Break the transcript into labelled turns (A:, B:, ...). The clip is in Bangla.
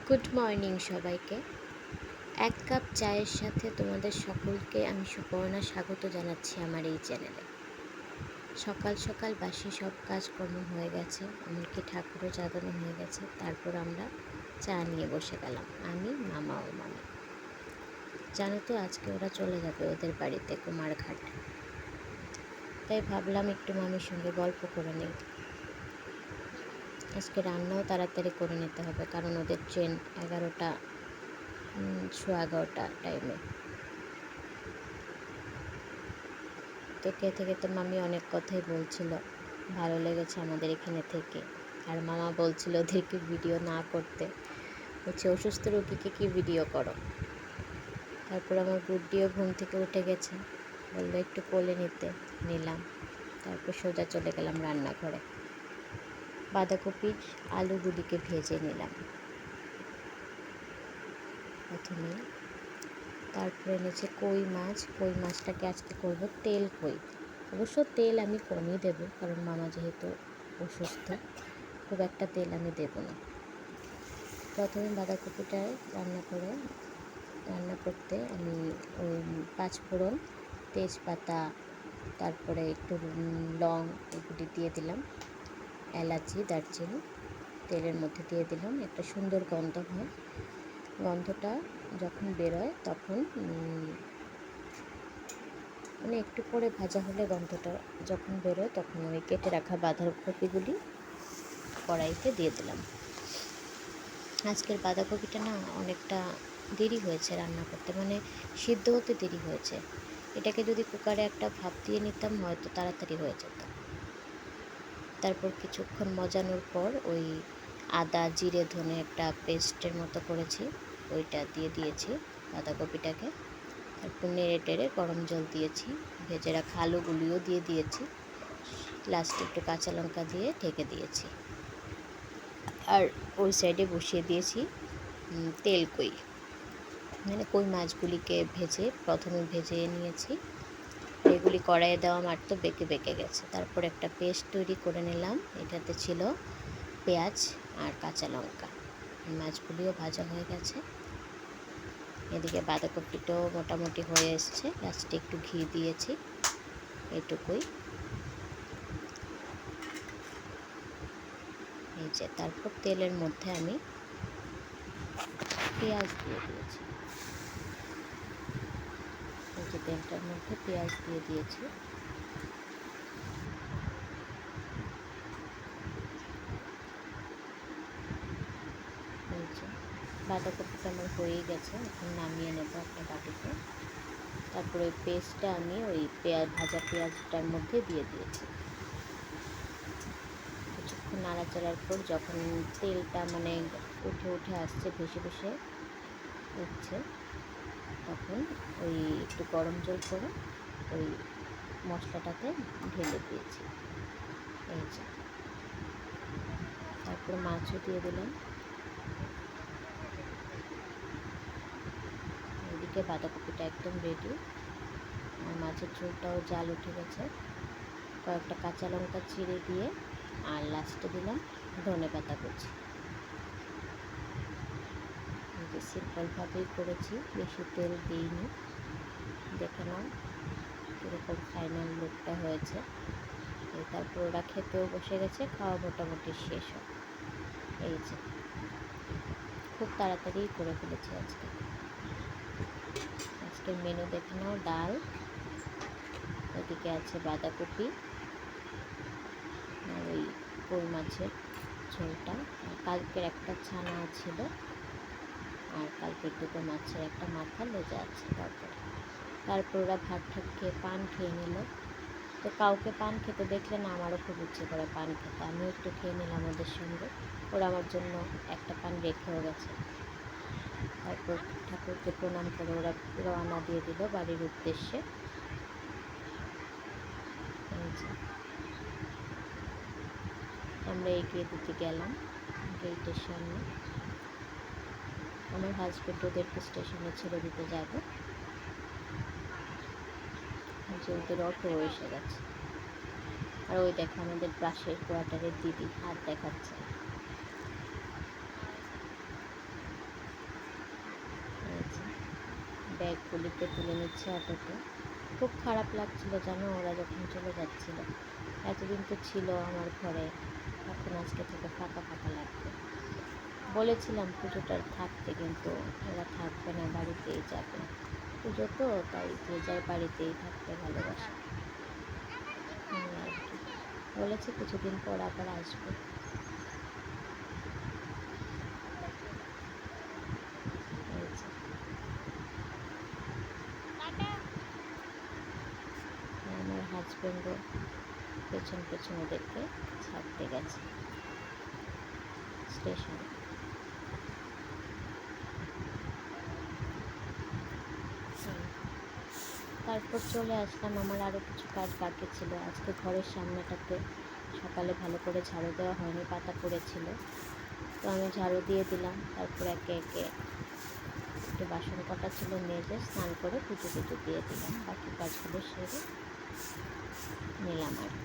A: গুড মর্নিং সবাইকে। এক কাপ চায়ের সাথে তোমাদের সকলকে আমি সুপর্ণা স্বাগত জানাচ্ছি আমার এই চ্যানেলে। সকাল সকাল বাসি সব কাজকর্ম হয়ে গেছে, এমনকি ঠাকুরও জাগানো হয়ে গেছে। তারপর আমরা চা নিয়ে বসে গেলাম, আমি, মামা ও মামি। জানো তো আজকে ওরা চলে যাবে ওদের বাড়িতে কুমারঘাট, তাই ভাবলাম একটু মামির সঙ্গে গল্প করে নিই। আজকে রান্নাও তাড়াতাড়ি করে নিতে হবে, কারণ ওদের ট্রেন 11টা 11:15 টাইমে। তো খেতে খেতে মামি অনেক কথাই বলছিল, ভালো লেগেছে আমাদের এখানে থেকে। আর মামা বলছিল ওদেরকে ভিডিও না করতে, হচ্ছে অসুস্থ রোগীকে কি ভিডিও করো। তারপর আমার বুদ্ধিও ঘুম থেকে উঠে গেছে, বললো একটু কোলে নিলাম। তারপর সোজা চলে গেলাম রান্নাঘরে, বাঁধাকপির আলুগুলিকে ভেজে নিলাম প্রথমে। তারপরে এনেছে কই মাছটাকে আজকে করব তেল কই। অবশ্য তেল আমি কমই দেব, কারণ মামা যেহেতু অসুস্থ, খুব একটা তেল আমি দেব না। প্রথমে বাঁধাকপিটা রান্না করতে আমি ওই 5 ফোড়ন, তেজপাতা, তারপরে একটু লং এগুলি দিয়ে দিলাম, এলাচি, দারচিনি তেলের মধ্যে দিয়ে দিলাম। একটা সুন্দর গন্ধ হয়, গন্ধটা যখন বেরোয় তখন মানে একটু করে ভাজা হলে গন্ধটা যখন বেরোয় তখন ওই কেটে রাখা বাঁধাকপিগুলি কড়াইতে দিয়ে দিলাম। আজকের বাঁধাকপিটা না অনেকটা দেরি হয়েছে রান্না করতে, মানে সিদ্ধ হতে দেরি হয়েছে। এটাকে যদি কুকারে একটা ভাপ দিয়ে নিতাম হয়তো তাড়াতাড়ি হয়ে যেত। তারপর কিছুক্ষণ মজানোর পর ওই আদা জিরে ধনে একটা পেস্টের মতো করেছি, ওইটা দিয়ে দিয়েছি বাঁধাকপিটাকে। তারপর নেড়ে টেড়ে গরম জল দিয়েছি, ভেজে রাখা আলুগুলিও দিয়ে দিয়েছি, লাস্টে একটু কাঁচা লঙ্কা দিয়ে ঢেকে দিয়েছি। আর ওই সাইডে বসিয়ে দিয়েছি তেল কই, মানে কই মাছগুলিকে প্রথমে ভেজে নিয়েছি। এগুলি কড়াইয়ে দেওয়া মাত্র বেঁকে গেছে। তারপর একটা পেস্ট তৈরি করে নিলাম, এটাতে ছিল পেঁয়াজ আর কাঁচা লঙ্কা। মাছগুলিও ভাজা হয়ে গেছে, এদিকে বাঁধাকপিটাও মোটামুটি হয়ে এসছে। লাস্টে একটু ঘি দিয়েছি, এটুকুই। এই যে তারপর তেলের মধ্যে আমি পেঁয়াজ দিয়ে দিয়েছি, এই যে তেলটার মধ্যে পেঁয়াজ দিয়ে দিয়েছি। এই যে বাঁধাকপিটা আমার হয়েই গেছে, এখন নামিয়ে নেবো একটা বাটিতে। তারপর ওই পেস্টটা আমি ওই ভাজা পেঁয়াজটার মধ্যে দিয়ে দিয়েছি। কিছুক্ষণ নাড়াচাড়ার পর যখন তেলটা মানে উঠে আসছে, ভেসে উঠছে, তখন ওই একটু গরম জল করে ওই মশলাটাতে ঢেলে দিয়েছি। এই যে তারপর মাছও দিয়ে দিলাম। এদিকে বাঁধাকপিটা একদম রেডি, আর মাছের ঝোলটাও জাল উঠে গেছে। কয়েকটা কাঁচা লঙ্কা চিড়ে দিয়ে আর লাস্টে দিলাম ধনেপাতা কুচি। সিম্পলভাবেই করেছি, বেশি তেল দিইনি। দেখে নাও কীরকম ফাইনাল লুকটা হয়েছে। তারপর ওরা খেতেও বসে গেছে, খাওয়া মোটামুটি শেষ হয়। এই যে খুব তাড়াতাড়ি করে ফেলেছি আজকের মেনু দেখে নাও। ডাল, এদিকে আছে বাঁধাকপি আর ওই কই মাছের ঝোলটা, কালকের একটা ছানা ছিল, আর কালকের দুটো মাছের একটা মাথা লেজা আছে। তারপর ওরা ভাত খেয়ে পান খেয়ে নিল। তো কাউকে পান খেতে দেখলে না আমারও খুব ইচ্ছে করে পান খেতে, আমিও একটু খেয়ে নিলাম ওদের সঙ্গে। ওরা আমার জন্য একটা পান রেখেও গেছে। তারপর ঠাকুরকে প্রণাম করে ওরা রওনা দিয়ে দিল বাড়ির উদ্দেশ্যে। আমরা এগিয়ে দিতে গেলাম গেটের সামনে। আমার হাজব্যান্ড ওদেরকে স্টেশনে ছেড়ে দিতে যাবে, যে ওদের অটো এসে গেছে। আর ওই দেখো আমাদের পাশের কোয়ার্টারের দিদি হাত দেখাচ্ছে। ব্যাগগুলিকে তুলে নিচ্ছে অটোতে। খুব খারাপ লাগছিল জানো, ওরা যখন চলে যাচ্ছিল। এতদিন তো ছিল আমার ঘরে, এখন আজকে থেকে ফাঁকা ফাঁকা লাগবে। বলেছিলাম পুজোটা থাকতে, কিন্তু ওরা থাকবে না, বাড়িতেই যাবে। পুজো তো, তাই যে যার বাড়িতেই থাকতে ভালোবাসে। আর কি, বলেছে কিছুদিন পর আবার আসবে। আমার হাজব্যান্ডও পেছন পেছন ওদেরকে ছাড়তে গেছে স্টেশনে। তারপর চলে আসলাম, আমার আরও কিছু কাজ বাকি ছিল। আজকে ঘরের সামনেটাতে সকালে ভালো করে ঝাড়ু দেওয়া হয়নি, পাতা পড়েছিল, তো আমি ঝাড়ু দিয়ে দিলাম। তারপর একে একে একটু বাসন কটা ছিল, মেজে স্নান করে পুজো টুজো দিয়ে দিলাম, বাকি কাজগুলো সেরে নিলাম আর কি।